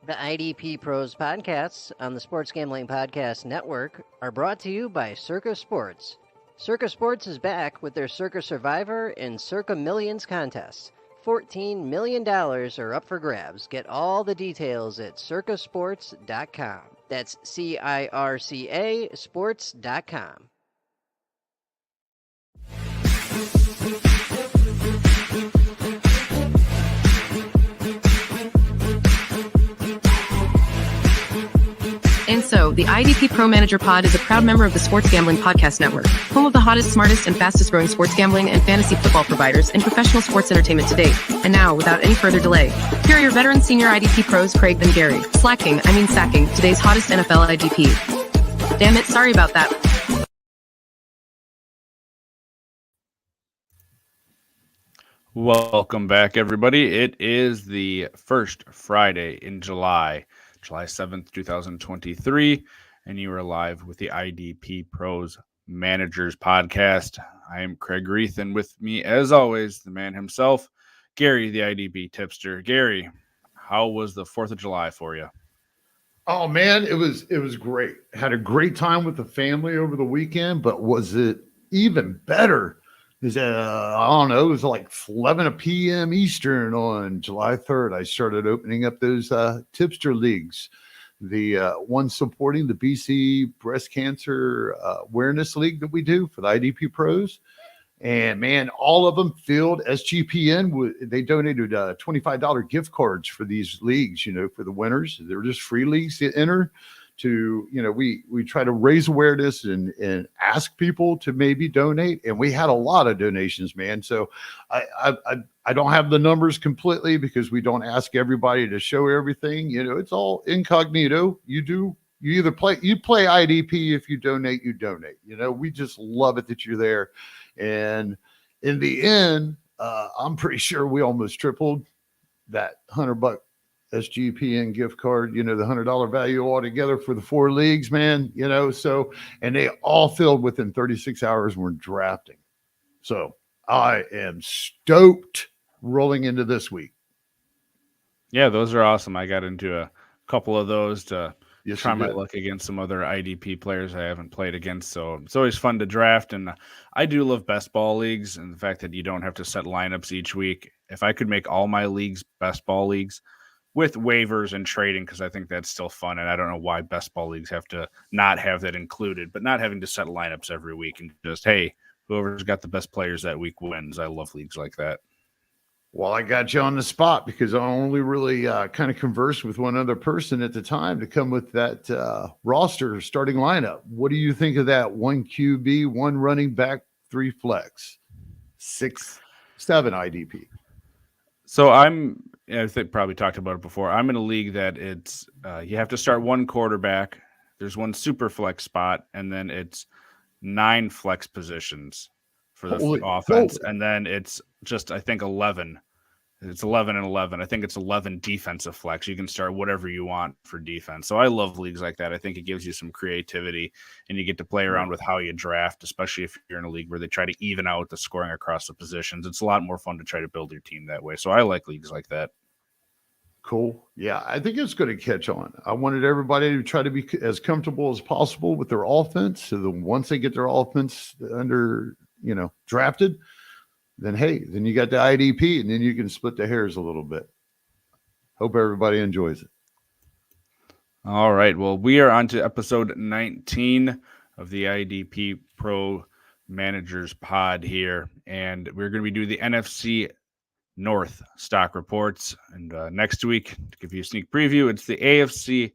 The IDP Pros podcasts on the Sports Gambling Podcast Network are brought to you by Circa Sports. Circa Sports is back with their Circa Survivor and Circa Millions contests. $14 million are up for grabs. Get all the details at circasports.com. That's CIRCA sports.com. And so, the IDP Pro Manager Pod is a proud member of the Sports Gambling Podcast Network, home of the hottest, smartest, and fastest growing sports gambling and fantasy football providers in professional sports entertainment to date. And now, without any further delay, here are your veteran senior IDP pros, Kraig and Gary, sacking today's hottest NFL IDP. Damn it, sorry about that. Welcome back, everybody. It is the first Friday in July 7th, 2023, and you are live with the IDP Pros Managers Podcast. I am Craig Reith, and with me, as always, the man himself, Gary, the IDP tipster. Gary, how was the 4th of July for you? Oh, man, it was great. Had a great time with the family over the weekend, but was it even better? Is I don't know, it was like 11 p.m. Eastern on July 3rd. I started opening up those tipster leagues. The one supporting the BC Breast Cancer Awareness League that we do for the IDP Pros. And, man, all of them filled SGPN. They donated $25 gift cards for these leagues, for the winners. They're just free leagues to enter. We try to raise awareness and ask people to maybe donate, and we had a lot of donations, man. So I don't have the numbers completely because we don't ask everybody to show everything. It's all incognito. You play IDP. If you donate, you donate. We just love it that you're there. And in the end, I'm pretty sure we almost tripled that $100 SGPN gift card, the $100 value altogether for the 4 leagues, man, so, and they all filled within 36 hours when we're drafting. So I am stoked rolling into this week. Yeah, those are awesome. I got into a couple of those to try my did. luck against some other IDP players I haven't played against. So it's always fun to draft. And I do love best ball leagues and the fact that you don't have to set lineups each week. If I could make all my leagues best ball leagues, with waivers and trading, because I think that's still fun, and I don't know why best ball leagues have to not have that included, but not having to set lineups every week and just, hey, whoever's got the best players that week wins. I love leagues like that. Well, I got you on the spot because I only really kind of conversed with one other person at the time to come with that roster starting lineup. What do you think of that? 1 QB, 1 running back, 3 flex, 6, 7 IDP. So I think probably talked about it before. I'm in a league that it's you have to start 1 quarterback. There's 1 super flex spot, and then it's 9 flex positions for the offense. And then it's just, I think, 11. It's 11 and 11. I think it's 11 defensive flex. You can start whatever you want for defense. So I love leagues like that. I think it gives you some creativity, and you get to play around with how you draft, especially if you're in a league where they try to even out the scoring across the positions. It's a lot more fun to try to build your team that way. So I like leagues like that. Cool. Yeah, I think it's going to catch on. I wanted everybody to try to be as comfortable as possible with their offense. So that once they get their offense under, drafted, then you got the IDP, and then you can split the hairs a little bit. Hope everybody enjoys it. All right. Well, we are on to episode 19 of the IDP Pro Managers Pod here, and we're going to be doing the NFC North stock reports. And next week, to give you a sneak preview, it's the AFC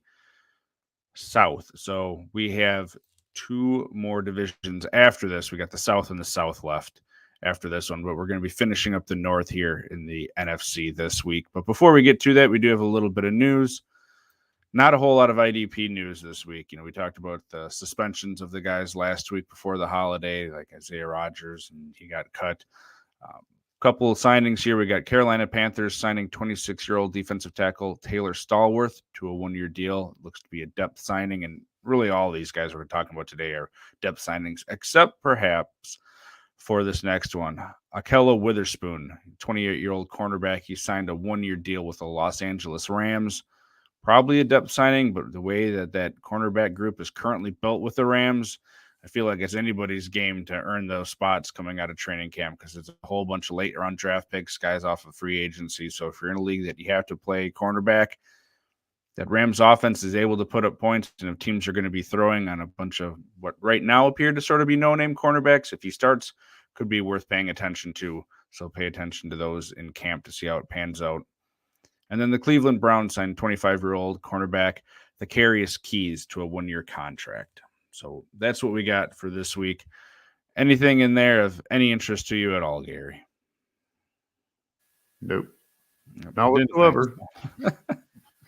South. So we have 2 more divisions after this. We got the South and the South left after this one, but we're going to be finishing up the North here in the NFC this week. But before we get to that, we do have a little bit of news. Not a whole lot of IDP news this week. We talked about the suspensions of the guys last week before the holiday, like Isaiah Rodgers, and he got cut. Couple of signings here. We got Carolina Panthers signing 26-year-old defensive tackle Taylor Stallworth to a 1-year deal. It looks to be a depth signing, and really all these guys we're talking about today are depth signings, except perhaps for this next one. Ahkello Witherspoon, 28-year-old cornerback. He signed a 1-year deal with the Los Angeles Rams. probably a depth signing, but the way that cornerback group is currently built with the Rams, I feel like it's anybody's game to earn those spots coming out of training camp because it's a whole bunch of late round draft picks, guys off of free agency. So if you're in a league that you have to play cornerback, that Rams offense is able to put up points, and if teams are going to be throwing on a bunch of what right now appear to sort of be no-name cornerbacks, if he starts, could be worth paying attention to. So pay attention to those in camp to see how it pans out. And then the Cleveland Browns signed 25-year-old cornerback Vikarious Keys to a 1-year contract. So that's what we got for this week. Anything in there of any interest to you at all, Gary? Nope. Not whatsoever.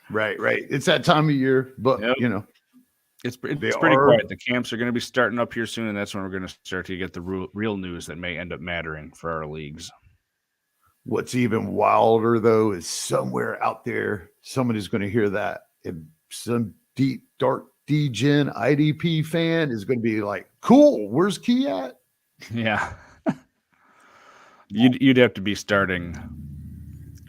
Right. It's that time of year, but it's pretty quiet. The camps are going to be starting up here soon, and that's when we're going to start to get the real news that may end up mattering for our leagues. What's even wilder, though, is somewhere out there, somebody's going to hear that. And some deep, dark D-Gen IDP fan is going to be like, cool, where's Key at? Yeah. You'd have to be starting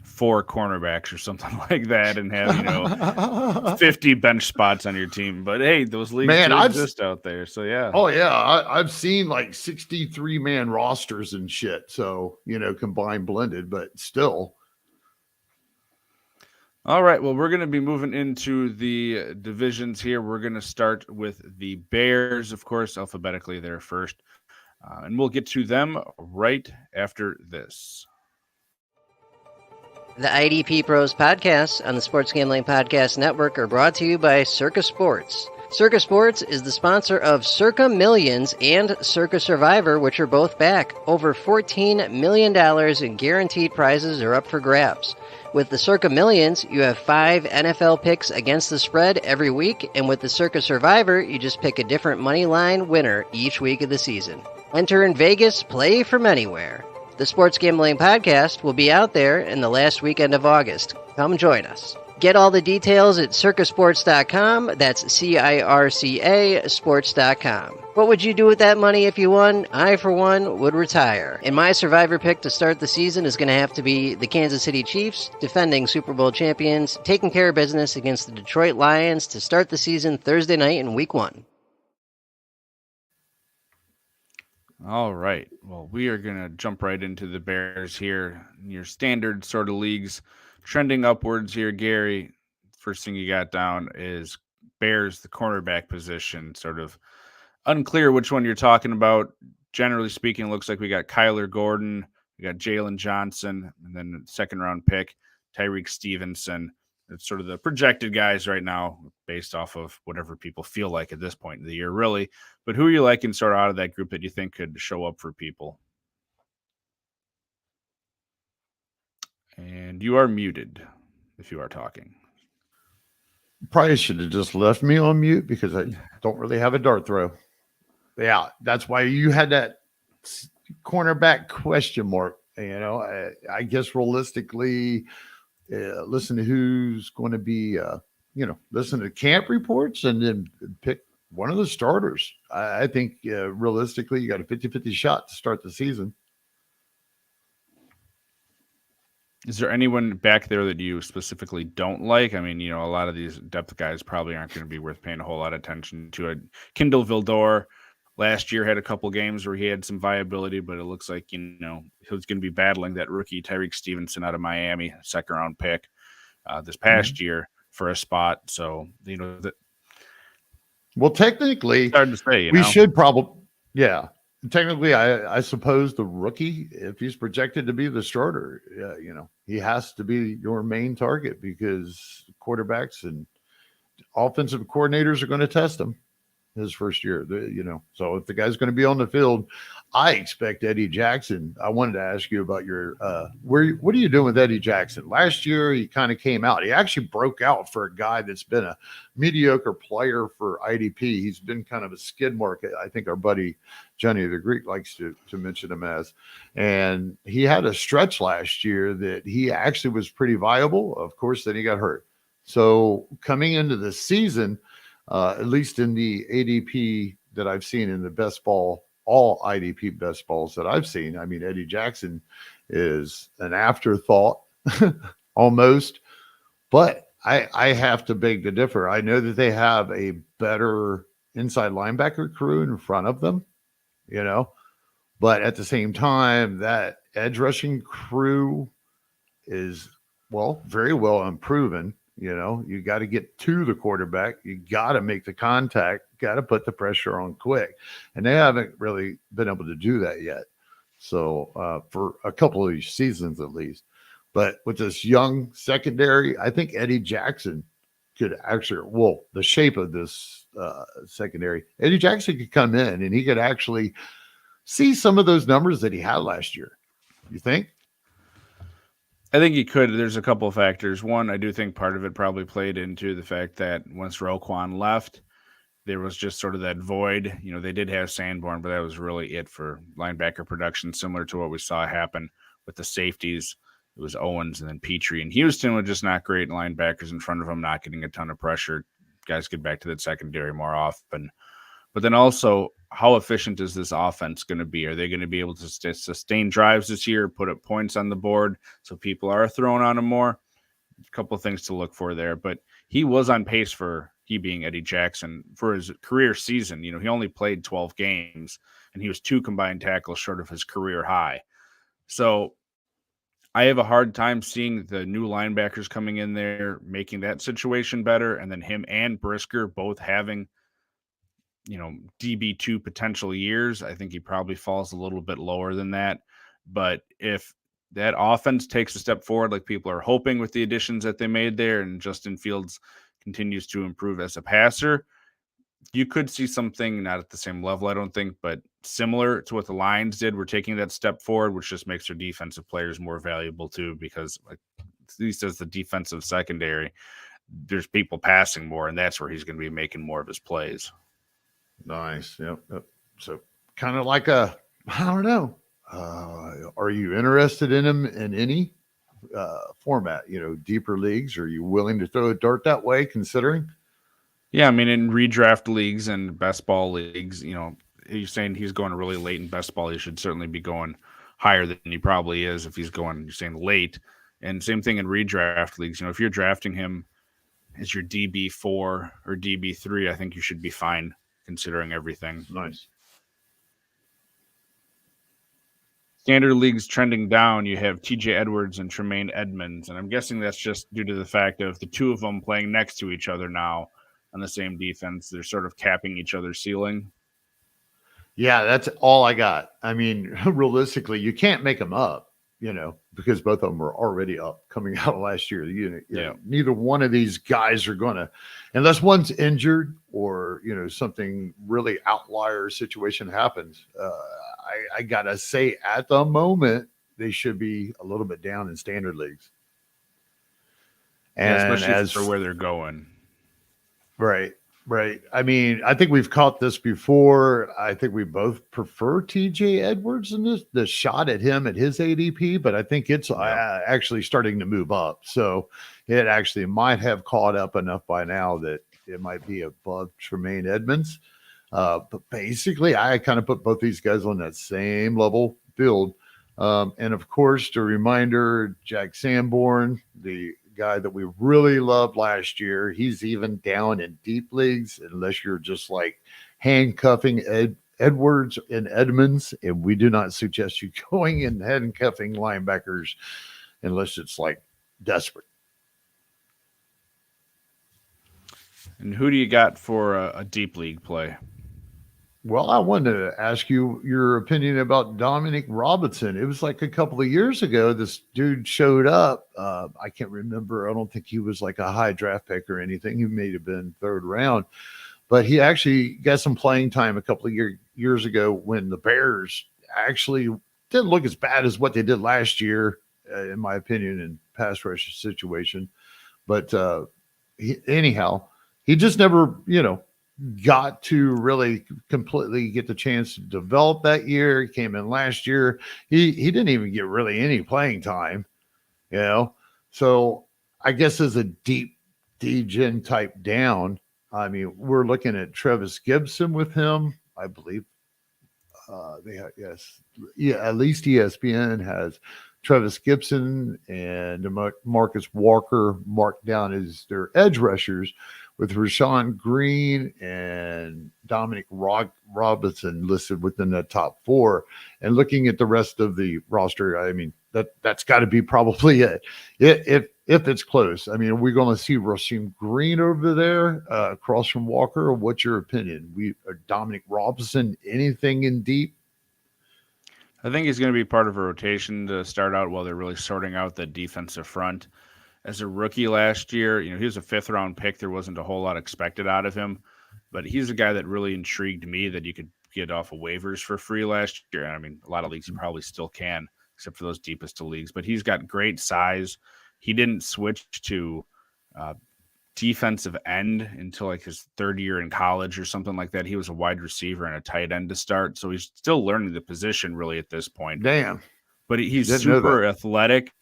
4 cornerbacks or something like that and have 50 bench spots on your team. But hey, those leagues exist out there, so yeah. Oh yeah, I've seen like 63-man rosters and shit. So combined, blended, but still. All right, well, we're going to be moving into the divisions here. We're going to start with the Bears, of course, alphabetically there first, and we'll get to them right after this. The IDP Pros podcasts on the Sports Gambling Podcast Network are brought to you by Circa Sports. Circa Sports is the sponsor of Circa Millions and Circa Survivor, which are both back. Over $14 million in guaranteed prizes are up for grabs. With the Circa Millions, you have 5 NFL picks against the spread every week, and with the Circa Survivor, you just pick a different money line winner each week of the season. Enter in Vegas, play from anywhere. The Sports Gambling Podcast will be out there in the last weekend of August. Come join us. Get all the details at circasports.com. That's CIRCA sports.com. What would you do with that money if you won? I, for one, would retire. And my survivor pick to start the season is going to have to be the Kansas City Chiefs, defending Super Bowl champions, taking care of business against the Detroit Lions to start the season Thursday night in Week 1. All right. Well, we are going to jump right into the Bears here. Your standard sort of leagues trending upwards here, Gary. First thing you got down is Bears, the cornerback position. Sort of unclear which one you're talking about. Generally speaking, it looks like we got Kyler Gordon, we got Jalen Johnson, and then the second-round pick, Tyreek Stevenson. It's sort of the projected guys right now based off of whatever people feel like at this point in the year, really. But who are you liking sort of out of that group that you think could show up for people? And you are muted if you are talking. Probably should have just left me on mute because I don't really have a dart throw. Yeah, that's why you had that cornerback question mark. I guess realistically, listen to who's going to be, listen to camp reports and then pick one of the starters. I think realistically, you got a 50-50 shot to start the season. Is there anyone back there that you specifically don't like? I mean, a lot of these depth guys probably aren't going to be worth paying a whole lot of attention to. Kindle Vildor last year had a couple games where he had some viability, but it looks like, he was going to be battling that rookie Tyreek Stevenson out of Miami, second-round pick this past year for a spot. So, well, technically, it's hard to say, we should probably, technically, I suppose the rookie, if he's projected to be the starter, he has to be your main target because quarterbacks and offensive coordinators are going to test him his first year, So if the guy's going to be on the field, I expect Eddie Jackson. I wanted to ask you about your what are you doing with Eddie Jackson? Last year, he kind of came out. He actually broke out for a guy that's been a mediocre player for IDP. He's been kind of a skid mark. I think our buddy Johnny the Greek likes to mention him as. And he had a stretch last year that he actually was pretty viable. Of course, then he got hurt. So coming into the season, at least in the ADP that I've seen in the best ball, all IDP best balls that I've seen, I mean, Eddie Jackson is an afterthought almost, but I have to beg to differ. I know that they have a better inside linebacker crew in front of them, you know, but at the same time, that edge rushing crew is, well, very well unproven. You know, you got to get to the quarterback. You got to make the contact, got to put the pressure on quick. And they haven't really been able to do that yet. So for a couple of these seasons at least. But with this young secondary, I think Eddie Jackson could actually, well, the shape of this secondary, Eddie Jackson could come in and he could actually see some of those numbers that he had last year. You think? I think he could. There's a couple of factors. One, I do think part of it probably played into the fact that once Roquan left, there was just sort of that void. You know, they did have Sanborn, but that was really it for linebacker production, similar to what we saw happen with the safeties. It was Owens and then Petrie. And Houston was just not great linebackers in front of him, not getting a ton of pressure. Guys get back to that secondary more often. But then also, how efficient is this offense going to be? Are they going to be able to sustain drives this year, put up points on the board so people are throwing on him more? A couple of things to look for there. But he was on pace for, he being Eddie Jackson, for his career season. You know, he only played 12 games, and he was 2 combined tackles short of his career high. So I have a hard time seeing the new linebackers coming in there, making that situation better, and then him and Brisker both having, you know, DB2 potential years. I think he probably falls a little bit lower than that. But if that offense takes a step forward, like people are hoping with the additions that they made there, and Justin Fields continues to improve as a passer, you could see something not at the same level, I don't think, but similar to what the Lions did. We're taking that step forward, which just makes their defensive players more valuable too, because like, at least as the defensive secondary, there's people passing more, and that's where he's going to be making more of his plays. Nice. Yep. So kind of like I don't know. Are you interested in him in any format? You know, deeper leagues? Are you willing to throw a dart that way, considering? Yeah, I mean, in redraft leagues and best ball leagues, you know, you're saying he's going really late in best ball. He should certainly be going higher than he probably is if he's going, you're saying late. And same thing in redraft leagues. You know, if you're drafting him as your DB4 or DB3, I think you should be fine considering everything. Nice. Standard leagues trending down, you have TJ Edwards and Tremaine Edmunds. And I'm guessing that's just due to the fact of the two of them playing next to each other now on the same defense. They're sort of capping each other's ceiling. Yeah, that's all I got. I mean, realistically, you can't make them up, you know, because both of them were already up coming out last year. Neither one of these guys are going to, unless one's injured or, you know, something really outlier situation happens. I got to say, at the moment, they should be a little bit down in standard leagues. And yeah, especially for where they're going. Right. I mean, I think we've caught this before. I think we both prefer TJ Edwards in the shot at him at his ADP, but I think it's actually starting to move up. So it actually might have caught up enough by now that it might be above Tremaine Edmunds. But basically, I kind of put both these guys on that same level build. And of course, the reminder, Jack Sanborn, the guy that we really loved last year, he's even down in deep leagues, unless you're just like handcuffing Edwards and Edmunds. And we do not suggest you going and handcuffing linebackers unless it's like desperate. And who do you got for a deep league play? Well, I wanted to ask you your opinion about Dominic Robinson. It was like a couple of years ago, this dude showed up. I can't remember. I don't think he was like a high draft pick or anything. He may have been third round, but he actually got some playing time a couple of years ago when the Bears actually didn't look as bad as what they did last year, in my opinion, in pass rush situation. But anyhow, he just never, got to really completely get the chance to develop that year. He came in last year. He didn't even get really any playing time, So I guess as a deep D-gen type down, I mean, we're looking at Travis Gibson with him, I believe. At least ESPN has Travis Gibson and Marcus Walker marked down as their edge rushers, with Rashaan Gary and Dominic Robinson listed within the top 4. And looking at the rest of the roster, I mean, that's got to be probably it. If it's close, I mean, are we going to see Rashaan Gary over there across from Walker? Or what's your opinion? Dominic Robinson, anything in deep? I think he's going to be part of a rotation to start out while they're really sorting out the defensive front. As a rookie last year, he was a 5th-round pick. There wasn't a whole lot expected out of him, but he's a guy that really intrigued me that you could get off of waivers for free last year. I mean, a lot of leagues you probably still can, except for those deepest of leagues, but he's got great size. He didn't switch to defensive end until like his 3rd year in college or something like that. He was a wide receiver and a tight end to start, so he's still learning the position really at this point. Damn. But he's super athletic,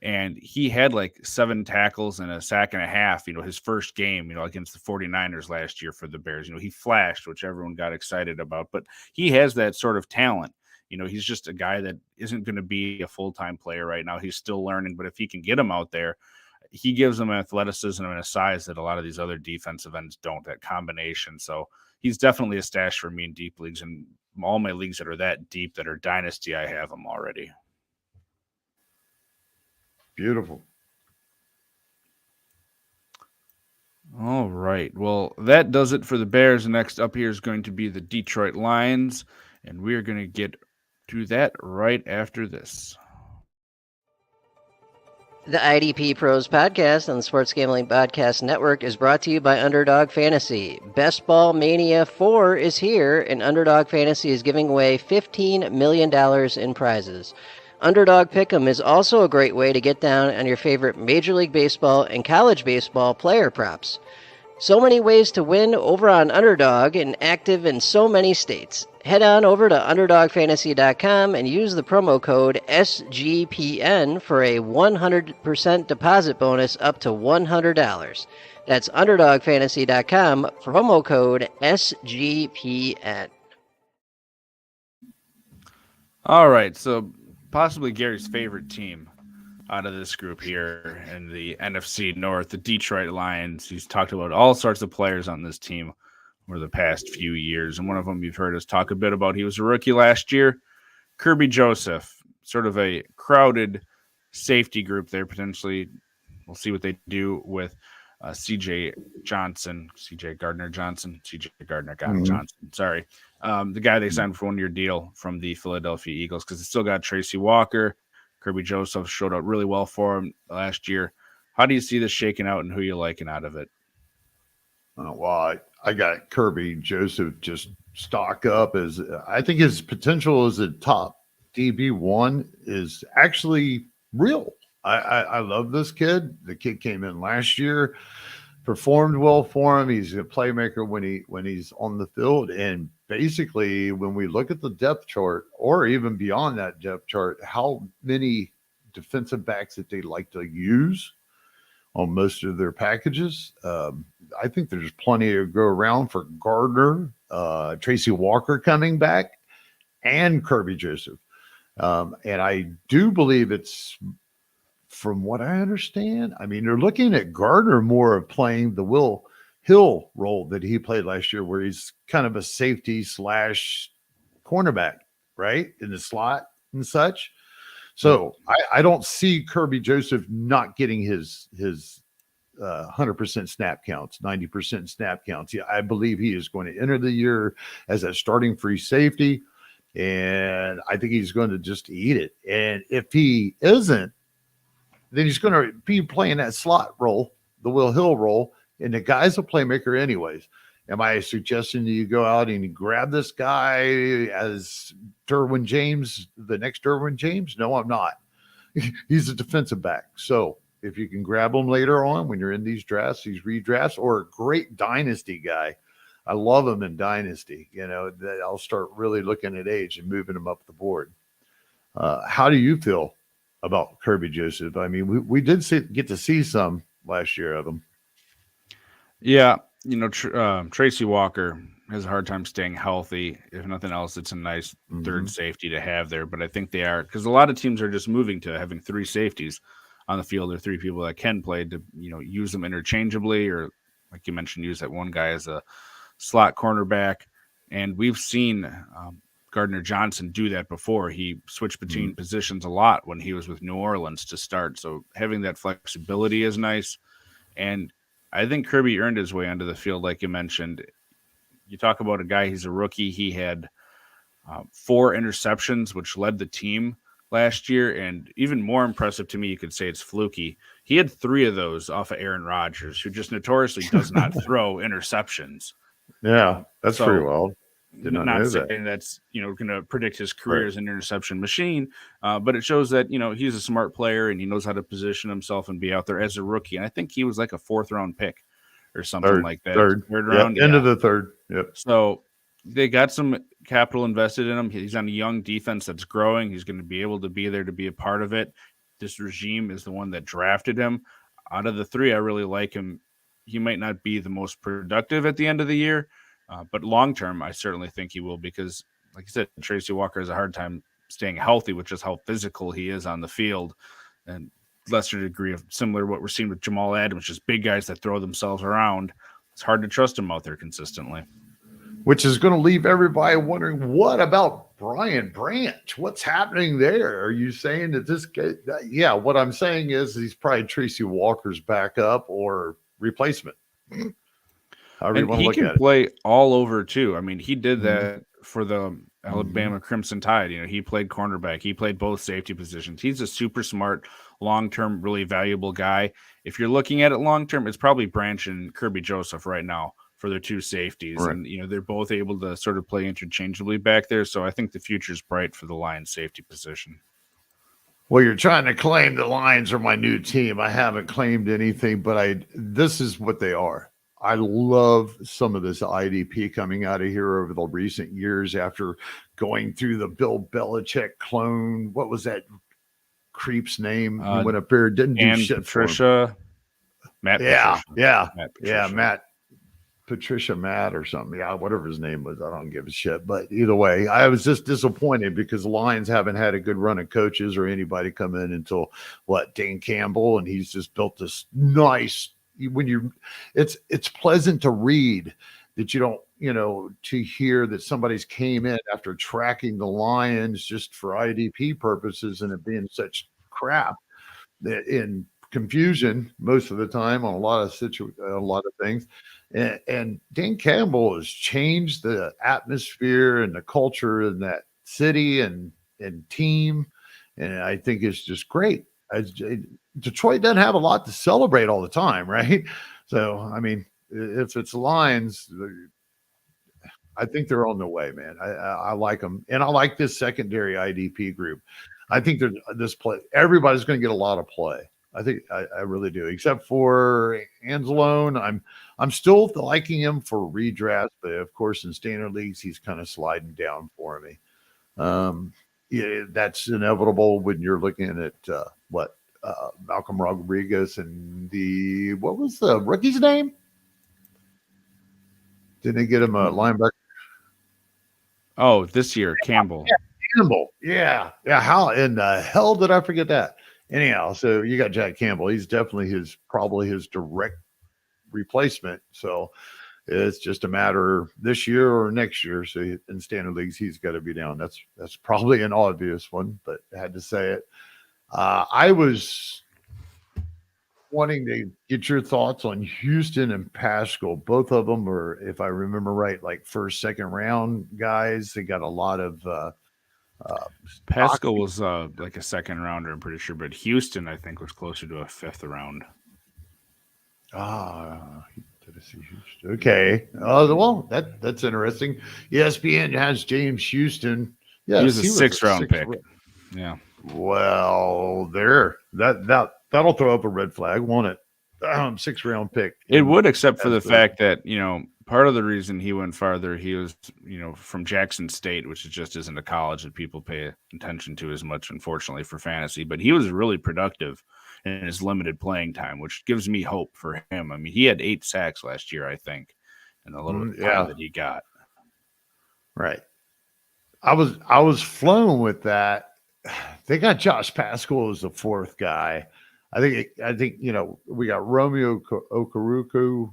and he had like 7 tackles and a sack and a half, his first game, against the 49ers last year for the Bears. He flashed, which everyone got excited about, but he has that sort of talent. He's just a guy that isn't going to be a full-time player right now. He's still learning, but if he can get him out there, he gives them an athleticism and a size that a lot of these other defensive ends don't, that combination. So he's definitely a stash for me in deep leagues, and all my leagues that are that deep that are dynasty, I have him already. Beautiful. All right. Well, that does it for the Bears. Next up here is going to be the Detroit Lions, and we are going to get to that right after this. The IDP Pros podcast on the Sports Gambling Podcast Network is brought to you by Underdog Fantasy. Best Ball Mania 4 is here, and Underdog Fantasy is giving away $15 million in prizes. Underdog Pick'em is also a great way to get down on your favorite Major League Baseball and college baseball player props. So many ways to win over on Underdog and active in so many states. Head on over to UnderdogFantasy.com and use the promo code SGPN for a 100% deposit bonus up to $100. That's UnderdogFantasy.com, promo code SGPN. All right, so possibly Gary's favorite team out of this group here in the NFC North, the Detroit Lions. He's talked about all sorts of players on this team over the past few years, and one of them you've heard us talk a bit about. He was a rookie last year. Kerby Joseph, sort of a crowded safety group there potentially. We'll see what they do with CJ Gardner Johnson. Sorry. The guy they signed for 1-year deal from the Philadelphia Eagles, because it's still got Tracy Walker. Kerby Joseph showed out really well for him last year. How do you see this shaking out, and who you liking out of it? Well, I got Kerby Joseph just stock up as I think his potential as a top DB1 is actually real. I love this kid. The kid came in last year, performed well for him. He's a playmaker when he's on the field. And basically, when we look at the depth chart, or even beyond that depth chart, how many defensive backs that they like to use on most of their packages, I think there's plenty to go around for Gardner, Tracy Walker coming back, and Kerby Joseph. And I do believe it's, from what I understand, I mean, they're looking at Gardner more of playing the Will Hill role that he played last year, where he's kind of a safety / cornerback, right, in the slot and such. So I don't see Kerby Joseph not getting his 100% snap counts, 90% snap counts. Yeah, I believe he is going to enter the year as a starting free safety, and I think he's going to just eat it. And if he isn't, then he's going to be playing that slot role, the Will Hill role, and the guy's a playmaker anyways. Am I suggesting that you go out and you grab this guy as Derwin James, the next Derwin James? No, I'm not. He's a defensive back. So if you can grab him later on when you're in these drafts, these redrafts, or a great dynasty guy, I love him in dynasty. That I'll start really looking at age and moving him up the board. How do you feel about Kerby Joseph? I mean, we did get to see some last year of him. Yeah, Tracy Walker has a hard time staying healthy. If nothing else, it's a nice third safety to have there. But I think they are, because a lot of teams are just moving to having three safeties on the field, or three people that can play to, use them interchangeably, or like you mentioned, use that one guy as a slot cornerback. And we've seen Gardner Johnson do that before. He switched between positions a lot when he was with New Orleans to start. So having that flexibility is nice. And I think Kerby earned his way onto the field, like you mentioned. You talk about a guy, he's a rookie. He had 4 interceptions, which led the team last year. And even more impressive to me, you could say it's fluky. He had 3 of those off of Aaron Rodgers, who just notoriously does not throw interceptions. Yeah, that's pretty wild. Did not know saying that's going to predict his career as an interception machine, but it shows that he's a smart player and he knows how to position himself and be out there as a rookie. And I think he was like a 4th round pick or something like that. Third round, end of the third. Yep. So they got some capital invested in him. He's on a young defense that's growing. He's going to be able to be there to be a part of it. This regime is the one that drafted him. Out of the 3, I really like him. He might not be the most productive at the end of the year. But long-term, I certainly think he will, because, like you said, Tracy Walker has a hard time staying healthy, which is how physical he is on the field. And lesser degree of similar to what we're seeing with Jamal Adams, just big guys that throw themselves around. It's hard to trust him out there consistently. Which is going to leave everybody wondering, what about Brian Branch? What's happening there? Are you saying that this guy – yeah, what I'm saying is he's probably Tracy Walker's backup or replacement. And he can play all over too. I mean, he did that for the Alabama Crimson Tide. He played cornerback. He played both safety positions. He's a super smart, long-term, really valuable guy. If you're looking at it long-term, it's probably Branch and Kerby Joseph right now for their 2 safeties. Right. And, they're both able to sort of play interchangeably back there. So I think the future's bright for the Lions safety position. Well, you're trying to claim the Lions are my new team. I haven't claimed anything, but this is what they are. I love some of this IDP coming out of here over the recent years after going through the Bill Belichick clone. What was that creep's name? He went up there, didn't do shit Patricia. Matt Yeah, Patricia. yeah. Matt Patricia. Yeah, Matt or something. Yeah, whatever his name was. I don't give a shit. But either way, I was just disappointed because the Lions haven't had a good run of coaches or anybody come in until, Dan Campbell, and he's just built this nice – it's pleasant to read that you don't, to hear that somebody's came in after tracking the Lions just for IDP purposes and it being such crap that in confusion most of the time on a lot of things. And Dan Campbell has changed the atmosphere and the culture in that city and team. And I think it's just great. Detroit doesn't have a lot to celebrate all the time, right? So, I mean, if it's Lions, I think they're on the way, man. I like them. And I like this secondary IDP group. I think everybody's going to get a lot of play. I think I really do, except for Anzalone. I'm still liking him for redraft, but of course in standard leagues he's kind of sliding down for me. Yeah, that's inevitable when you're looking at Malcolm Rodriguez and what was the rookie's name? Didn't they get him a linebacker? Oh, this year, Campbell. Yeah, Campbell. Yeah. How in the hell did I forget that? Anyhow, so you got Jack Campbell. He's definitely probably his direct replacement. So it's just a matter this year or next year. So in standard leagues, he's got to be down. That's probably an obvious one, but I had to say it. I was wanting to get your thoughts on Houston and Pascal. Both of them are, if I remember right, like first, second round guys. They got a lot of Pascal was like a second rounder, I'm pretty sure, but Houston, I think, was closer to a 5th round. Houston. Okay. Well, that's interesting. ESPN has James Houston. Yeah, he was a 6th round pick. Yeah. Well, that'll throw up a red flag, won't it? 6th round pick. It would, except for the fact that, part of the reason he went farther, he was, from Jackson State, which just isn't a college that people pay attention to as much, unfortunately, for fantasy. But he was really productive in his limited playing time, which gives me hope for him. I mean, he had 8 sacks last year, I think. and a little bit of time that he got. Right. I was flown with that. They got Josh Pascal as the fourth guy. I think we got Romeo Oruku.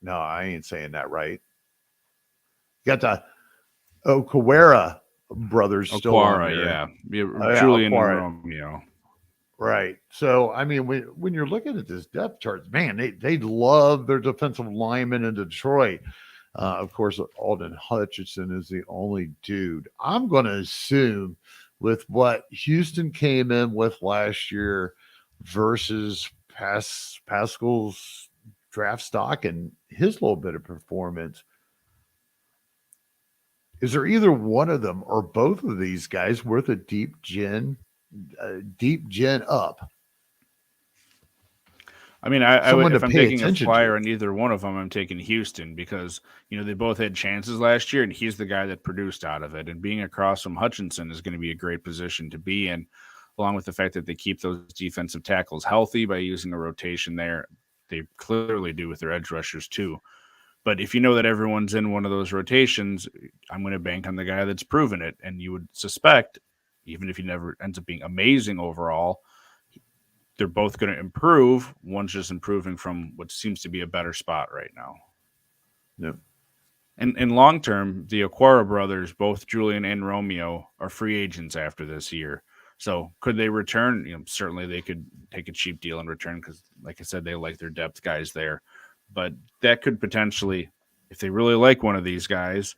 No, I ain't saying that right. You got the Okawara brothers still on there. Julian and Romeo. Right. So, I mean, when you're looking at this depth chart, man, they love their defensive linemen in Detroit. Of course, Alden Hutchinson is the only dude. I'm going to assume with what Houston came in with last year versus Pascal's draft stock and his little bit of performance, is there either one of them or both of these guys worth a deep gen up? I mean, if I'm taking a flyer on either one of them, I'm taking Houston because, they both had chances last year, and he's the guy that produced out of it. And being across from Hutchinson is going to be a great position to be in, along with the fact that they keep those defensive tackles healthy by using a rotation there. They clearly do with their edge rushers too. But if you know that everyone's in one of those rotations, I'm going to bank on the guy that's proven it. And you would suspect, even if he never ends up being amazing overall, they're both going to improve. One's just improving from what seems to be a better spot right now. Yep. And in long term, the Okwara brothers, both Julian and Romeo, are free agents after this year. So could they return? Certainly they could take a cheap deal and return because, like I said, they like their depth guys there. But that could potentially, if they really like one of these guys,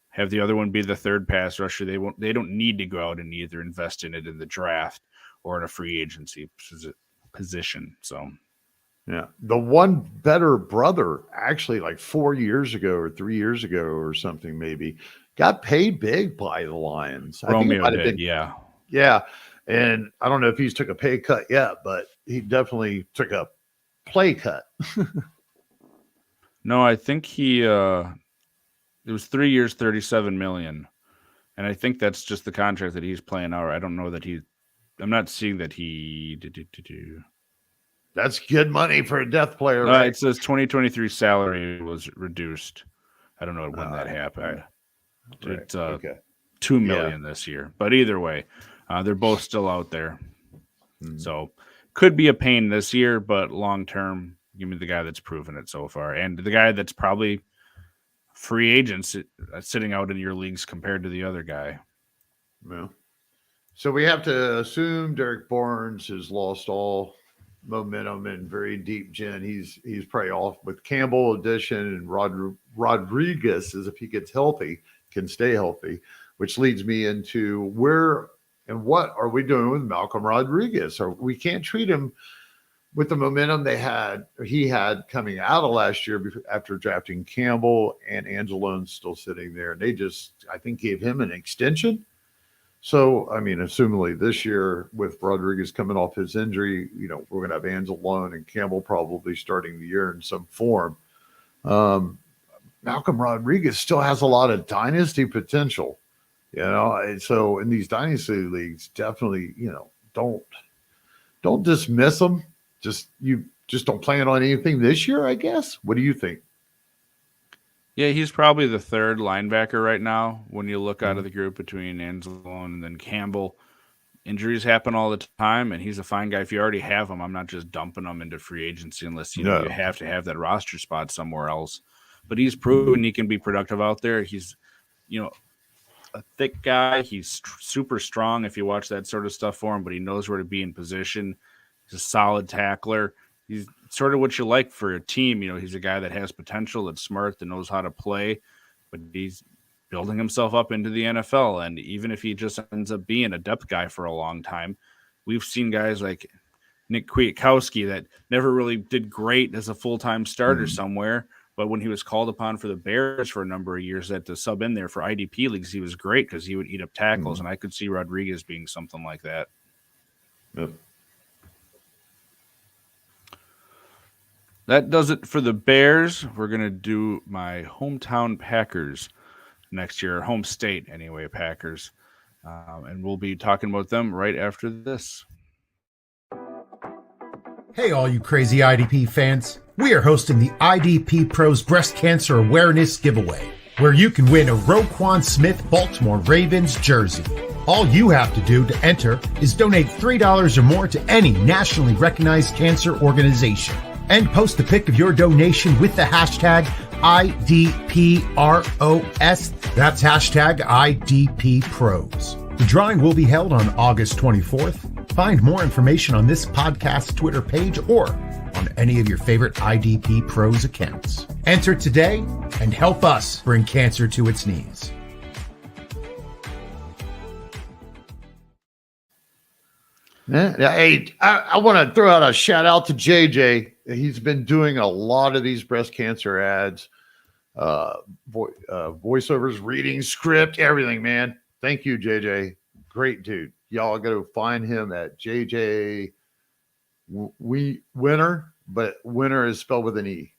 have the other one be the third pass rusher. They don't need to go out and either invest in it in the draft or in a free agency position. So, yeah, the one better brother actually like 4 years ago or 3 years ago or something maybe got paid big by the Lions. Romeo did, yeah. Yeah, and I don't know if he's took a pay cut yet, but he definitely took a play cut. No, I think it was 3 years, $37 million. And I think that's just the contract that he's playing out. I don't know that I'm not seeing that he That's good money for a depth player, right? Right? It says 2023 salary was reduced. I don't know when that happened. Right. It's $2 million this year. But either way, they're both still out there. Mm-hmm. So could be a pain this year, but long term, give me the guy that's proven it so far. And the guy that's probably free agents sitting out in your leagues compared to the other guy. Well, so we have to assume Derek Barnes has lost all momentum and very deep gen. He's probably off with Campbell addition and Rodriguez, as if he gets healthy, can stay healthy, which leads me into where and what are we doing with Malcolm Rodriguez? Or we can't treat him with the momentum he had coming out of last year after drafting Campbell and Anzalone still sitting there. And they just, I think, gave him an extension. So, I mean, assumingly this year with Rodriguez coming off his injury, we're going to have Anzalone and Campbell probably starting the year in some form. Malcolm Rodriguez still has a lot of dynasty potential, and so in these dynasty leagues, definitely, don't dismiss them. You just don't plan on anything this year, I guess. What do you think? Yeah, he's probably the third linebacker right now when you look out of the group between Anzalone and then Campbell. Injuries happen all the time, and he's a fine guy. If you already have him, I'm not just dumping him into free agency unless you have to have that roster spot somewhere else. But he's proven he can be productive out there. He's, a thick guy. He's super strong if you watch that sort of stuff for him, but he knows where to be in position. He's a solid tackler. He's sort of what you like for a team. He's a guy that has potential, that's smart, that knows how to play, but he's building himself up into the NFL. And even if he just ends up being a depth guy for a long time, we've seen guys like Nick Kwiatkowski that never really did great as a full-time starter somewhere. But when he was called upon for the Bears for a number of years to sub in there for IDP leagues, he was great because he would eat up tackles. And I could see Rodriguez being something like that. Yep. That does it for the Bears. We're going to do my hometown Packers next year, home state anyway, Packers. And we'll be talking about them right after this. Hey, all you crazy IDP fans. We are hosting the IDP Pros Breast Cancer Awareness Giveaway, where you can win a Roquan Smith Baltimore Ravens jersey. All you have to do to enter is donate $3 or more to any nationally recognized cancer organization and post a pic of your donation with the hashtag IDPROS. That's hashtag IDPPros. The drawing will be held on August 24th. Find more information on this podcast Twitter page or on any of your favorite IDP Pros accounts. Enter today and help us bring cancer to its knees. Hey, I want to throw out a shout out to JJ. He's been doing a lot of these breast cancer ads, voiceovers, reading script, everything, man. Thank you, JJ. Great dude. Y'all got to find him at JJ Winner, but Winner is spelled with an E.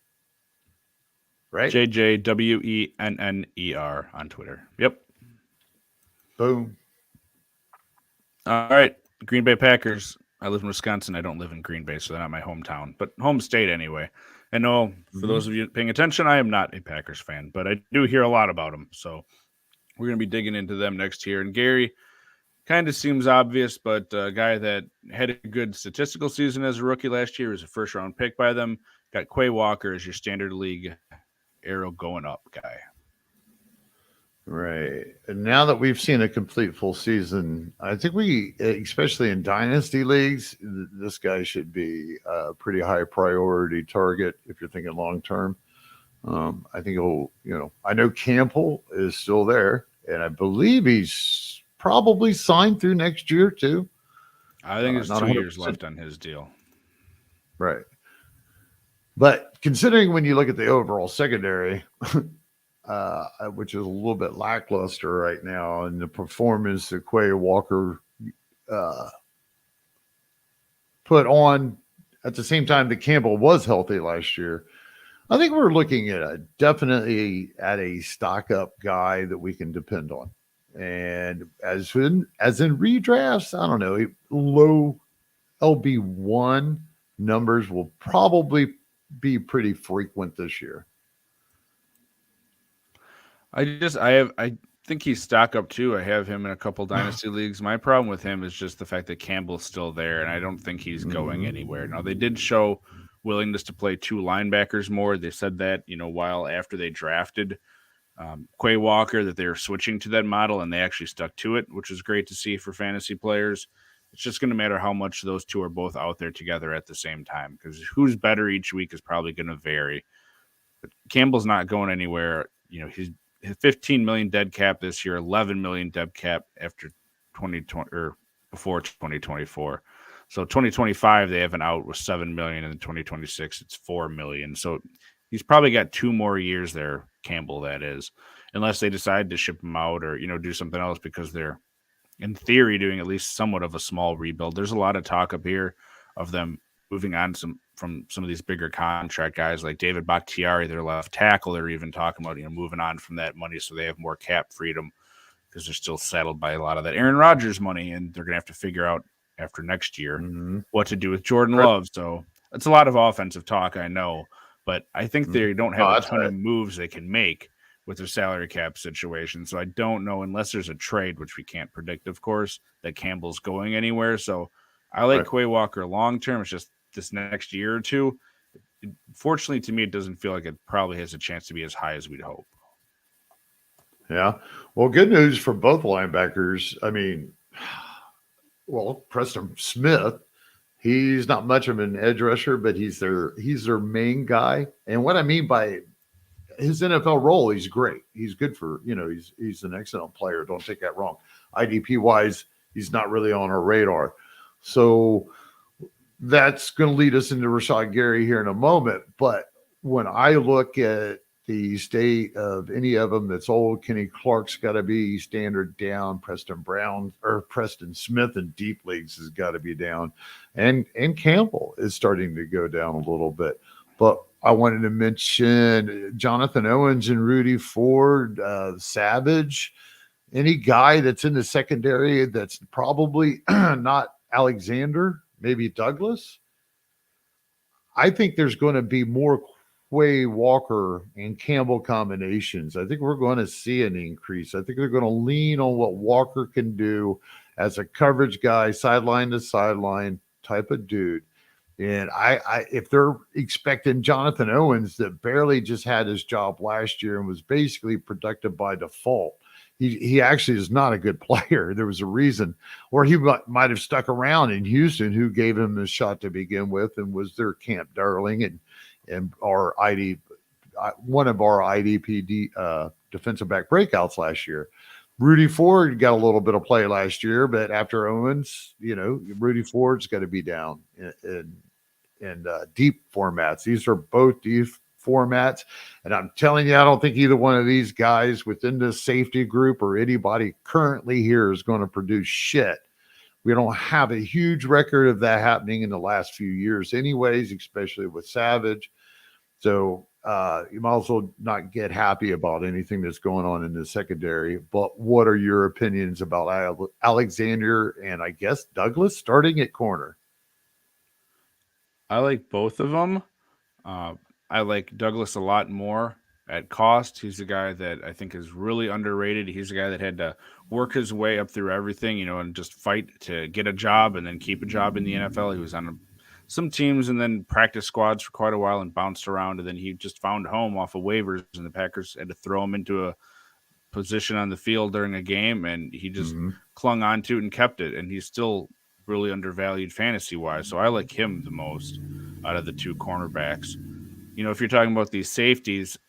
Right? JJWENNER on Twitter. Yep. Boom. All right. Greenbay Packers. I live in Wisconsin. I don't live in Green Bay, so they're not my hometown, but home state anyway. I know for those of you paying attention, I am not a Packers fan, but I do hear a lot about them. So we're going to be digging into them next year. And Gary, kind of seems obvious, but a guy that had a good statistical season as a rookie last year, was a first-round pick by them. Got Quay Walker as your standard league arrow going up guy. Right. And now that we've seen a complete full season, I think we, especially in dynasty leagues, this guy should be a pretty high priority target if you're thinking long-term. I think he'll, I know Campbell is still there, and I believe he's probably signed through next year too. I think there's 2 years left on his deal. Right. But considering when you look at the overall secondary, which is a little bit lackluster right now, and the performance that Quay Walker put on at the same time that Campbell was healthy last year, I think we're looking at definitely at a stock-up guy that we can depend on. And as in redrafts, I don't know, low LB1 numbers will probably be pretty frequent this year. I think he's stock up too. I have him in a couple dynasty leagues. My problem with him is just the fact that Campbell's still there, and I don't think he's going anywhere. Now, they did show willingness to play 2 linebackers more. They said that, while after they drafted Quay Walker, that they're switching to that model, and they actually stuck to it, which is great to see for fantasy players. It's just going to matter how much those two are both out there together at the same time, because who's better each week is probably going to vary. But Campbell's not going anywhere. He's 15 million dead cap this year, 11 million dead cap after 2020 or before 2024. So 2025 they have an out with 7 million, and in 2026 it's 4 million. So he's probably got 2 more years there, Campbell, that is, unless they decide to ship him out or, do something else, because they're, in theory, doing at least somewhat of a small rebuild. There's a lot of talk up here of them moving on from some of these bigger contract guys like David Bakhtiari, their left tackle. They're even talking about, moving on from that money so they have more cap freedom, because they're still saddled by a lot of that Aaron Rodgers money, and they're going to have to figure out after next year what to do with Jordan Love. So it's a lot of offensive talk, I know. But I think they don't have a ton of moves they can make with their salary cap situation. So I don't know, unless there's a trade, which we can't predict, of course, that Campbell's going anywhere. So I like Quay Walker long-term. It's just this next year or two. Fortunately, to me, it doesn't feel like it probably has a chance to be as high as we'd hope. Yeah. Well, good news for both linebackers. I mean, Preston Smith, he's not much of an edge rusher, but he's their main guy. And what I mean by his NFL role, he's great. He's good for, he's an excellent player. Don't take that wrong. IDP wise, he's not really on our radar. So that's going to lead us into Rashaan Gary here in a moment. But when I look at the state of any of them that's old, Kenny Clark's got to be standard down. Preston Smith in deep leagues has got to be down. And Campbell is starting to go down a little bit. But I wanted to mention Jonathan Owens and Rudy Ford, Savage, any guy that's in the secondary that's probably not Alexander, maybe Douglas. I think there's going to be more Quay Walker and Campbell combinations. I think we're going to see an increase. I think they're going to lean on what Walker can do as a coverage guy, sideline to sideline type of dude. And if they're expecting Jonathan Owens, that barely just had his job last year and was basically productive by default, he actually is not a good player. There was a reason, or he might have stuck around in Houston, who gave him a shot to begin with and was their camp darling and one of our IDP defensive back breakouts last year. Rudy Ford got a little bit of play last year, but after Owens, Rudy Ford's got to be down in deep formats. These are both deep formats. And I'm telling you, I don't think either one of these guys within the safety group or anybody currently here is going to produce shit. We don't have a huge record of that happening in the last few years anyways, especially with Savage. So you might as well not get happy about anything that's going on in the secondary. But what are your opinions about Alexander and I guess Douglas starting at corner? I like both of them. I like Douglas a lot more at cost. He's a guy that I think is really underrated. He's a guy that had to work his way up through everything, and just fight to get a job and then keep a job in the NFL. He was on some teams and then practice squads for quite a while and bounced around. And then he just found home off of waivers, and the Packers had to throw him into a position on the field during a game, and he just clung on to it and kept it. And he's still really undervalued fantasy-wise. So I like him the most out of the two cornerbacks. If you're talking about these safeties,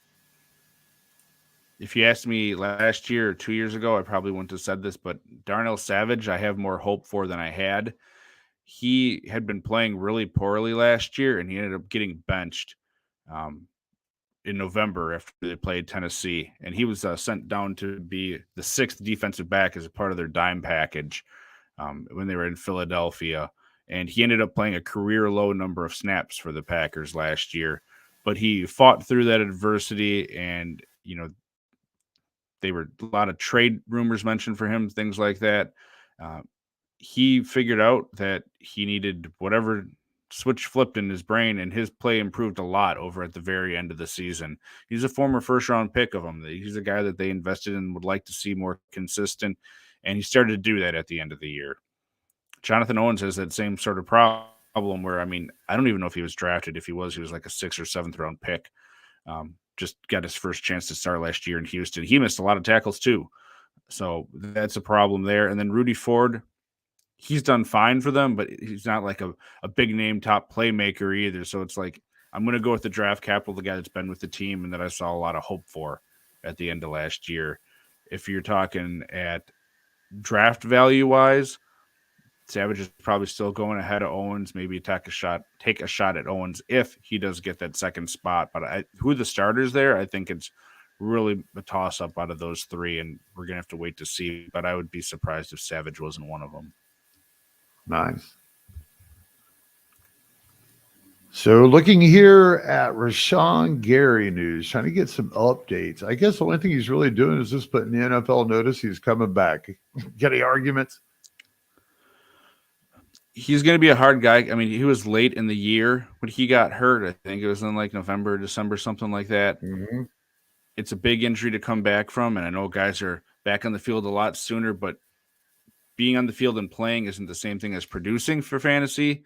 if you asked me last year or 2 years ago, I probably wouldn't have said this, but Darnell Savage, I have more hope for than I had. He had been playing really poorly last year, and he ended up getting benched in November after they played Tennessee. And he was sent down to be the sixth defensive back as a part of their dime package when they were in Philadelphia. And he ended up playing a career-low number of snaps for the Packers last year. But he fought through that adversity, and, there were a lot of trade rumors mentioned for him, things like that. He figured out that he needed whatever switch flipped in his brain, and his play improved a lot over at the very end of the season. He's a former first-round pick of them. He's a guy that they invested in and would like to see more consistent, and he started to do that at the end of the year. Jonathan Owens has that same sort of problem where, I don't even know if he was drafted. If he was like a 6th or 7th round pick. Just got his first chance to start last year in Houston. He missed a lot of tackles too. So that's a problem there. And then Rudy Ford, he's done fine for them, but he's not like a big name top playmaker either. So it's like, I'm going to go with the draft capital, the guy that's been with the team and that I saw a lot of hope for at the end of last year. If you're talking at draft value wise, Savage is probably still going ahead of Owens. Maybe take a shot at Owens if he does get that second spot. But who the starters there, I think it's really a toss-up out of those three, and we're going to have to wait to see. But I would be surprised if Savage wasn't one of them. Nice. So looking here at Rashaan Gary news, trying to get some updates. I guess the only thing he's really doing is just putting the NFL notice he's coming back. Get any arguments? He's going to be a hard guy. He was late in the year when he got hurt. I think it was in like November, December, something like that. Mm-hmm. It's a big injury to come back from, and I know guys are back on the field a lot sooner, but being on the field and playing isn't the same thing as producing for fantasy.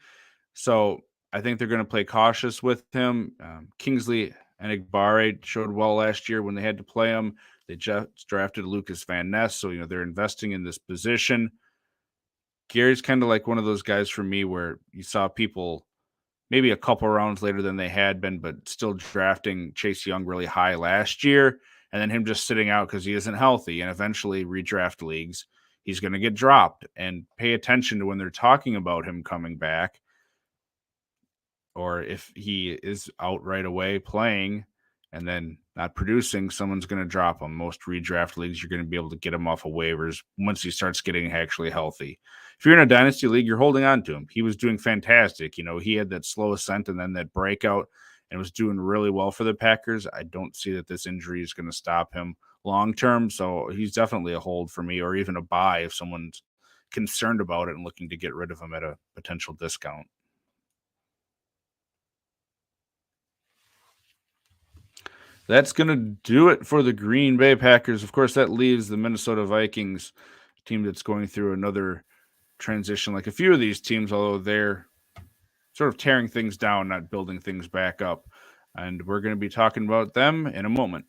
So I think they're going to play cautious with him. Kingsley and Igbare showed well last year when they had to play him. They just drafted Lucas Van Ness, so they're investing in this position. Gary's kind of like one of those guys for me where you saw people maybe a couple rounds later than they had been, but still drafting Chase Young really high last year, and then him just sitting out because he isn't healthy, and eventually redraft leagues, he's going to get dropped. And pay attention to when they're talking about him coming back, or if he is out right away playing and then not producing, someone's going to drop him. Most redraft leagues, you're going to be able to get him off of waivers once he starts getting actually healthy. If you're in a dynasty league, you're holding on to him. He was doing fantastic. He had that slow ascent and then that breakout and was doing really well for the Packers. I don't see that this injury is going to stop him long-term. So he's definitely a hold for me, or even a buy if someone's concerned about it and looking to get rid of him at a potential discount. That's going to do it for the Green Bay Packers. Of course, that leaves the Minnesota Vikings, team that's going through another transition like a few of these teams, although they're sort of tearing things down, not building things back up. And we're going to be talking about them in a moment.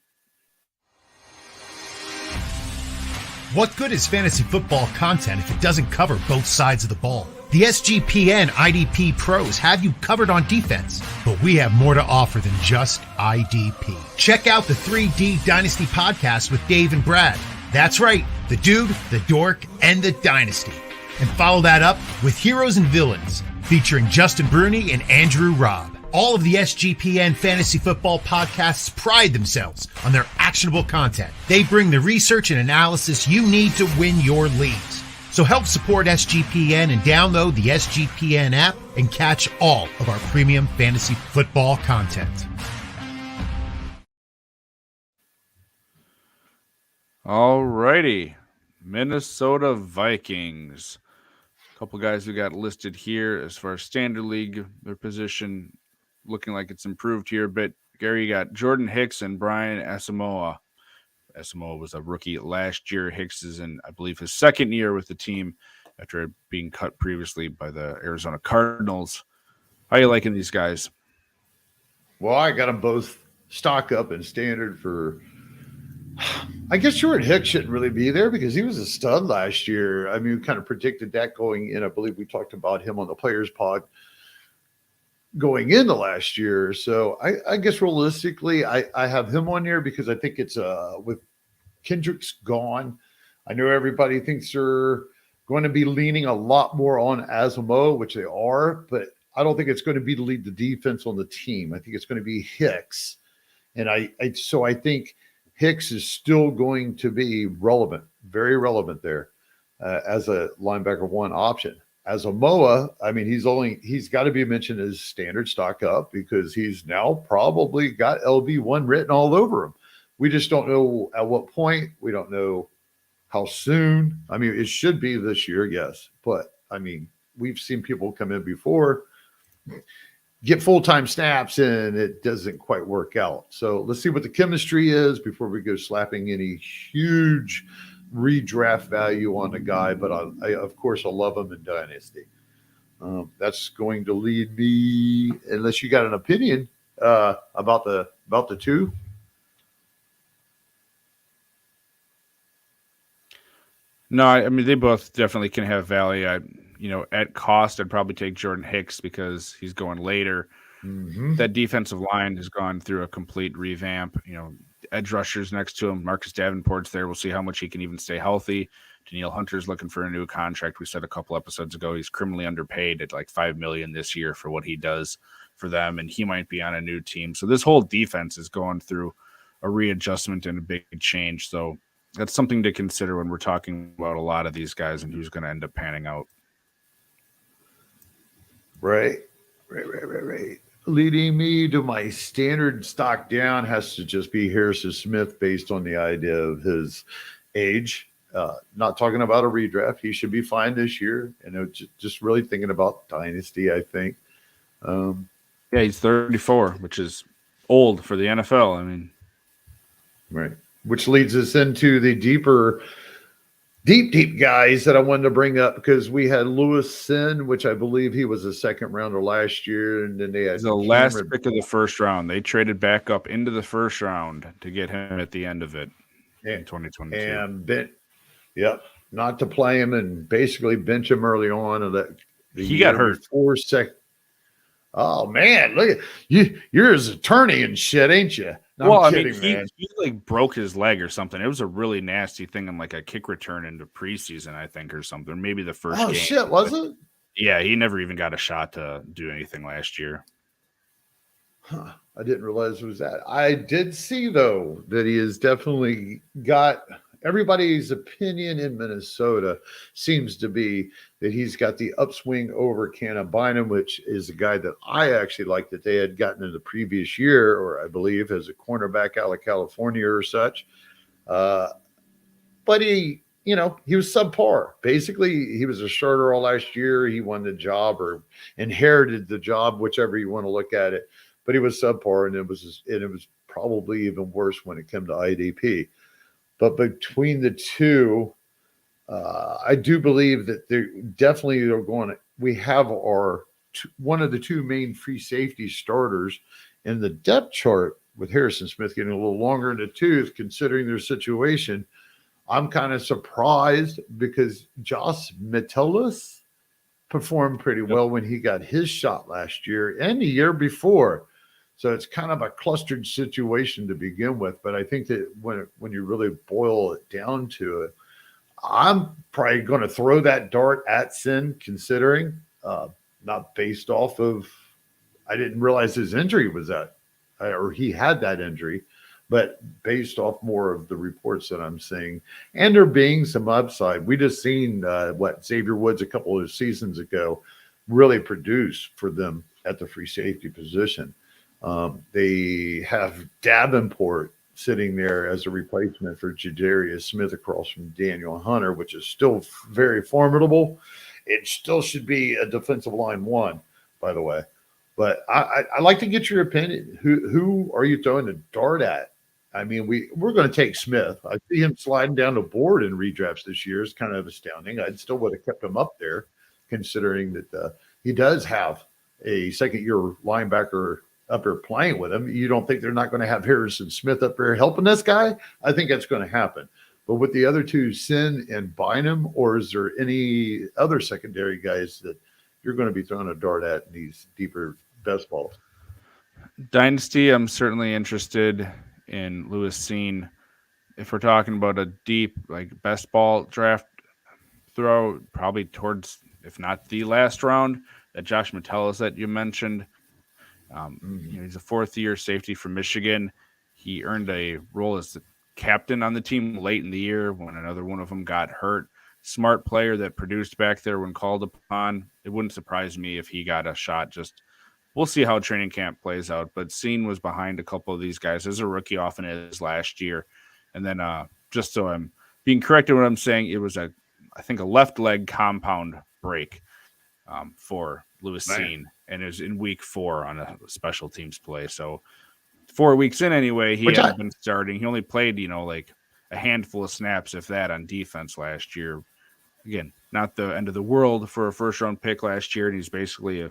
What good is fantasy football content if it doesn't cover both sides of the ball? The SGPN IDP pros have you covered on defense, but we have more to offer than just IDP. Check out the 3D Dynasty podcast with Dave and Brad. That's right, the dude, the dork, and the dynasty. And follow that up with Heroes and Villains, featuring Justin Bruni and Andrew Robb. All of the SGPN fantasy football podcasts pride themselves on their actionable content. They bring the research and analysis you need to win your leagues. So help support SGPN and download the SGPN app and catch all of our premium fantasy football content. All righty. Minnesota Vikings. A couple guys we got listed here as far as standard league, their position looking like it's improved here a bit. Gary, you got Jordan Hicks and Brian Asamoah. Asamoah was a rookie last year. Hicks is in, I believe, his second year with the team after being cut previously by the Arizona Cardinals. How are you liking these guys? Well, I got them both stock up in standard for – I guess Jordan Hicks shouldn't really be there because he was a stud last year. I mean, we kind of predicted that going in. I believe we talked about him on the Players Pod going into last year. So I guess realistically, I have him on here because I think it's with Kendrick's gone. I know everybody thinks they're going to be leaning a lot more on Asamoah, which they are, but I don't think it's going to be to lead the defense on the team. I think it's going to be Hicks. And I think Hicks is still going to be relevant, very relevant there as a linebacker one option. Asamoah, I mean, he's got to be mentioned as standard stock up because he's now probably got LB1 written all over him. We just don't know at what point. We don't know how soon. I mean, it should be this year, yes. But, I mean, we've seen people come in before, get full-time snaps, and it doesn't quite work out. So let's see what the chemistry is before we go slapping any huge redraft value on the guy. But I of course, I love him in Dynasty. That's going to lead me, unless you got an opinion about the two. No, I mean, they both definitely can have value. At cost, I'd probably take Jordan Hicks because he's going later. Mm-hmm. That defensive line has gone through a complete revamp. Edge rushers next to him. Marcus Davenport's there. We'll see how much he can even stay healthy. Danielle Hunter's looking for a new contract. We said a couple episodes ago he's criminally underpaid at like $5 million this year for what he does for them, and he might be on a new team. So this whole defense is going through a readjustment and a big change. So that's something to consider when we're talking about a lot of these guys and who's going to end up panning out. Right. Leading me to my standard stock down has to just be Harrison Smith based on the idea of his age. Not talking about a redraft. He should be fine this year. Just really thinking about Dynasty, I think. Yeah, he's 34, which is old for the NFL. I mean. Right. Which leads us into the deep guys that I wanted to bring up because we had Lewis Sin, which I believe he was a second rounder last year. And then they had the last pick of the first round. They traded back up into the first round to get him at the end of it in 2022. And not to play him and basically bench him early on. He got hurt. Oh, man, look at you. You're his attorney and shit, ain't you? No, well, I'm kidding, he man. He like broke his leg or something. It was a really nasty thing in like a kick return into preseason, I think, or something. Maybe the first game. Oh, shit, was it? Yeah, he never even got a shot to do anything last year. Huh. I didn't realize it was that. I did see, though, that he has definitely got – everybody's opinion in Minnesota seems to be that he's got the upswing over Cannon Bynum, which is a guy that I actually like that they had gotten in the previous year, or I believe as a cornerback out of California or such. But he was subpar. Basically, he was a starter all last year. He won the job or inherited the job, whichever you want to look at it. But he was subpar, and it was probably even worse when it came to IDP. But between the two, I do believe that they definitely are going to. We have one of the two main free safety starters in the depth chart with Harrison Smith getting a little longer in the tooth, considering their situation. I'm kind of surprised because Josh Metellus performed pretty well when he got his shot last year and the year before. So it's kind of a clustered situation to begin with. But I think that when you really boil it down to it, I'm probably going to throw that dart at Sin, considering not based off of, I didn't realize his injury was or he had that injury, but based off more of the reports that I'm seeing, and there being some upside. We just seen Xavier Woods a couple of seasons ago really produce for them at the free safety position. They have Davenport sitting there as a replacement for Jadarius Smith across from Daniel Hunter, which is still very formidable. It still should be a defensive line one, by the way. But I'd like to get your opinion. Who are you throwing the dart at? I mean, we're going to take Smith. I see him sliding down the board in redrafts this year. It's kind of astounding. I still would have kept him up there, considering that he does have a second-year linebacker up there playing with him. You don't think they're not going to have Harrison Smith up there helping this guy? I think that's going to happen. But with the other two, Sin and Bynum, or is there any other secondary guys that you're going to be throwing a dart at in these deeper best balls? Dynasty, I'm certainly interested in Lewis Seen. If we're talking about a deep, like, best ball draft throw, probably towards, if not the last round, that Josh Metellus that you mentioned. He's a fourth-year safety from Michigan. He earned a role as the captain on the team late in the year when another one of them got hurt. Smart player that produced back there when called upon. It wouldn't surprise me if he got a shot. Just we'll see how training camp plays out. But Seen was behind a couple of these guys as a rookie, often as last year. And then just so I'm being corrected what I'm saying, it was I think a left leg compound break for Lewis Seen, and it was in week 4 on a special teams play. So 4 weeks in anyway, he hadn't been starting. He only played, like a handful of snaps, if that, on defense last year. Again, not the end of the world for a first round pick last year, and he's basically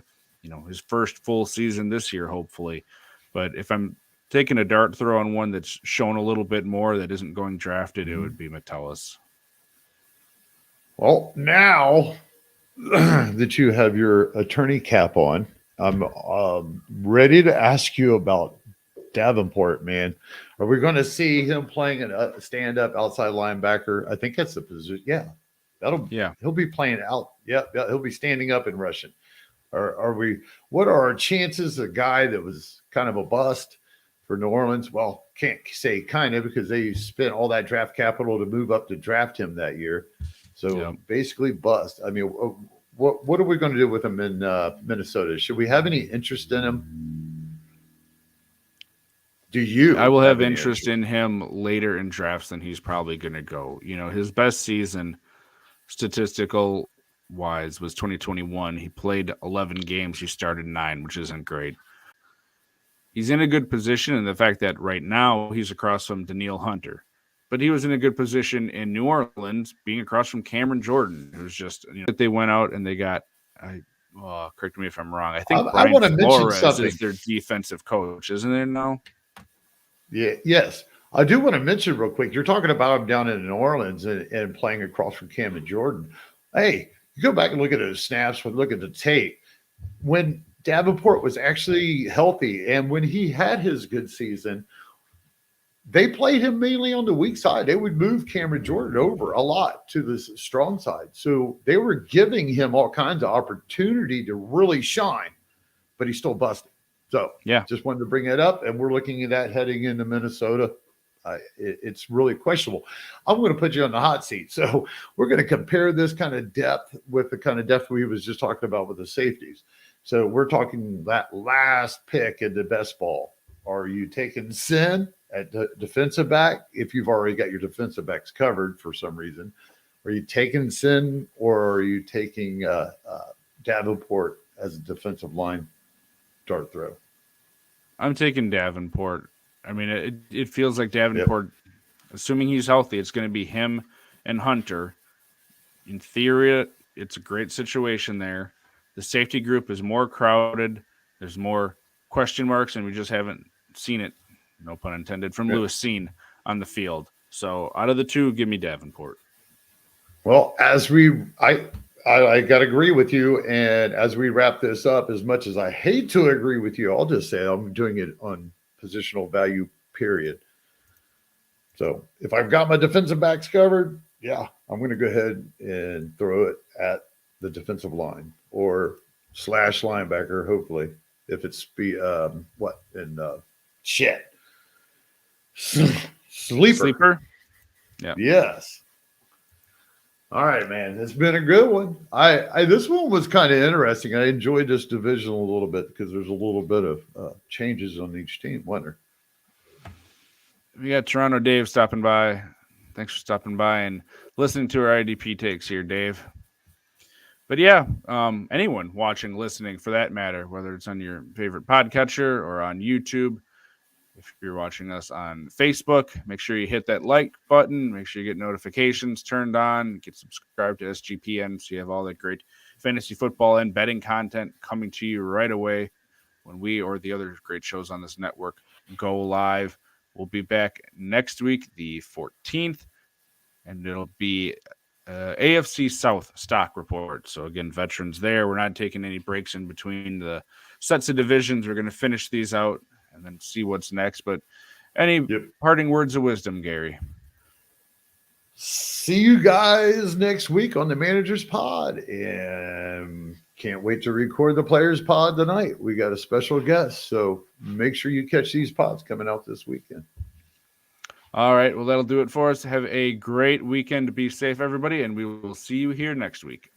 his first full season this year, hopefully. But if I'm taking a dart throw on one that's shown a little bit more that isn't going drafted, it would be Metellus. Well, now that you have your attorney cap on, I'm ready to ask you about Davenport, man. Are we going to see him playing a stand-up outside linebacker? I think that's the position. Yeah, he'll be playing out. Yeah, he'll be standing up and rushing. What are our chances? A guy that was kind of a bust for New Orleans. Well, can't say kind of, because they spent all that draft capital to move up to draft him that year. So basically bust. I mean, what are we going to do with him in Minnesota? Should we have any interest in him? Do you? I will have interest in him later in drafts than he's probably going to go. His best season statistical wise was 2021. He played 11 games. He started 9, which isn't great. He's in a good position in the fact that right now he's across from Danielle Hunter. But he was in a good position in New Orleans, being across from Cameron Jordan, who's just, they went out and they got, correct me if I'm wrong, I think Brian Flores is their defensive coach, isn't it now? Yeah, yes. I do want to mention real quick, you're talking about him down in New Orleans and playing across from Cameron Jordan. Hey, you go back and look at those snaps, look at the tape. When Davenport was actually healthy and when he had his good season, they played him mainly on the weak side. They would move Cameron Jordan over a lot to the strong side. So they were giving him all kinds of opportunity to really shine, but he's still busted. So just wanted to bring it up. And we're looking at that heading into Minnesota. It's really questionable. I'm going to put you on the hot seat. So we're going to compare this kind of depth with the kind of depth we was just talking about with the safeties. So we're talking that last pick in the best ball. Are you taking Sin at the defensive back if you've already got your defensive backs covered for some reason? Are you taking Sin, or are you taking Davenport as a defensive line dart throw? I'm taking Davenport I mean, it feels like Davenport, assuming he's healthy, it's going to be him and Hunter. In theory, it's a great situation there. The safety group is more crowded. There's more question marks, and we just haven't seen it, no pun intended, from Lewis Cine on the field. So out of the two, give me Davenport. Well, I got to agree with you. And as we wrap this up, as much as I hate to agree with you, I'll just say I'm doing it on positional value, period. So if I've got my defensive backs covered, yeah, I'm going to go ahead and throw it at the defensive line or / linebacker, hopefully, if it's Sleeper. Yeah. Yes. All right, man. It's been a good one. This one was kind of interesting. I enjoyed this division a little bit because there's a little bit of changes on each team. Wonder. We got Toronto Dave stopping by. Thanks for stopping by and listening to our IDP takes here, Dave. But yeah, anyone watching, listening for that matter, whether it's on your favorite podcatcher or on YouTube, if you're watching us on Facebook, make sure you hit that like button. Make sure you get notifications turned on. Get subscribed to SGPN so you have all that great fantasy football and betting content coming to you right away when we or the other great shows on this network go live. We'll be back next week, the 14th, and it'll be AFC South stock report. So again, veterans there. We're not taking any breaks in between the sets of divisions. We're going to finish these out and then see what's next. But any parting words of wisdom, Gary? See you guys next week on the Managers Pod. And can't wait to record the Players Pod tonight. We got a special guest. So make sure you catch these pods coming out this weekend. All right. Well, that'll do it for us. Have a great weekend. Be safe, everybody. And we will see you here next week.